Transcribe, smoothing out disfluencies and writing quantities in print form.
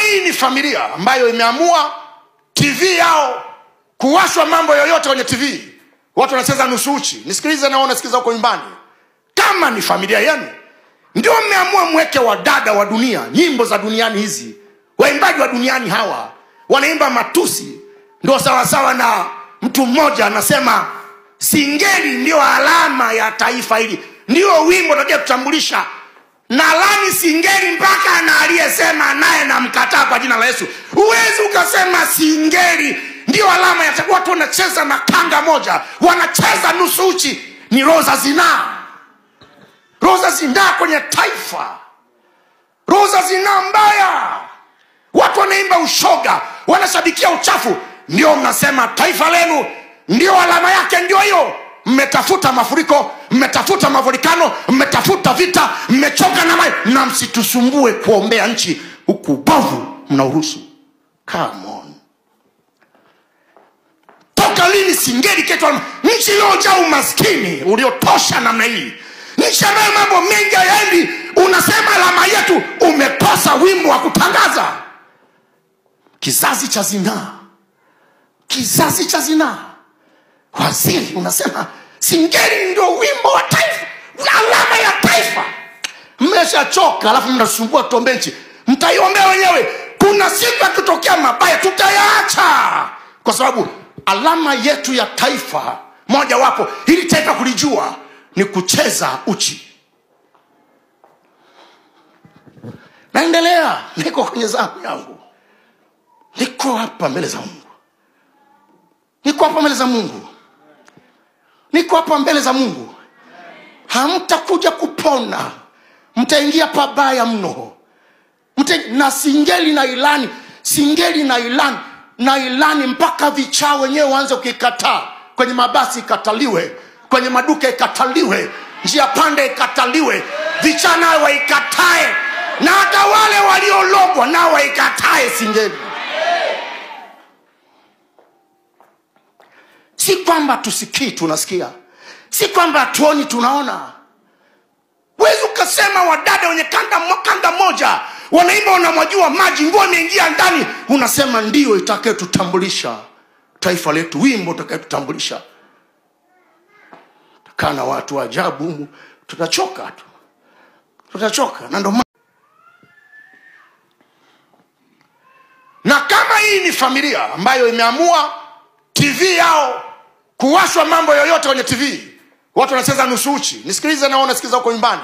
hii ni familia ambayo imeamua TV yao kuwashwa mambo yoyote kwenye TV, watu wanacheza nusu uchi, nisikilize na unasikiza huko nyumbani, kama ni familia yenu ndio mmeamua mweke wadada wa dunia, nyimbo za duniani hizi, waimbaji wa duniani hawa wanaimba matusi, ndio sawa sawa na mtu mmoja anasema singeli ndio alama ya taifa hili, ndio wimbo unataka kutambulisha, na lani singeli mpaka na aliyesema naye na mkataa kwa jina la Yesu. Uwezi ukasema singeli ndio alama ya taifa. Watu wanacheza na kanga moja, wanacheza nusu uchi, ni roza zinaa. Roza zinaa kwenye taifa, roza zinaa mbaya. Watu wanaimba ushoga, wanashabikia uchafu, ndio mnasema taifa lenu ndio alama yake ndio hiyo. Mmetafuta mafuriko, mmetafuta mavolkano, mmetafuta vita, mmechoka na maji, na msitusumbue kuombea nchi, huku bovu mnauruhusu. Come on. Toka lini singeli ketwa nchi iliyojaa umaskini uliotosha namna hii, nchi ambayo mambo mengi hayaendi, unasema alama yetu, umekosa wimbo wa kutangaza. Kizazi cha zinaa, kizazi cha zinaa. Waziri unasema singeli ndio wimbo wa taifa, alama ya taifa. Mmeshachoka, alafu mnasumbua tombenchi, mtaiombea wenyewe. Kuna siku yakitokea mabaya tutayaacha, kwa sababu alama yetu ya taifa moja wapo, ili taifa kulijua, ni kucheza uchi. Naendelea, niko kwenye zamu yangu, niko hapa mbele za Mungu, niko hapa mbele za Mungu, niko hapa mbele za Mungu. Hamtakuja kupona, mtaingia pabaya mno. Na singeli na ilani, singeli na ilani, na ilani mpaka vichaa wenyewe waanze kukikataa. Kwenye mabasi ikataliwe, kwenye maduka ikataliwe, njia pande ikataliwe, vichaa nao waikatae, na hata wale waliologwa nao waikatae singeli. Si kwamba tusikii tunasikia, si kwamba tuoni tunaona. Wewe ukasema wadada wenye kanda moja wanaimba, unamwajua maji, nguo imeingia ndani, unasema ndio itakayotutambulisha taifa letu, wimbo utakayotutambulisha. Kana watu wa ajabu, tutachoka tu, tutachoka. Na kama hii ni familia ambayo imeamua TV yao kuwashwa mambo yoyote kwenye TV, watu wanacheza nusu uchi, nisikilize na unasikiza huko nyumbani,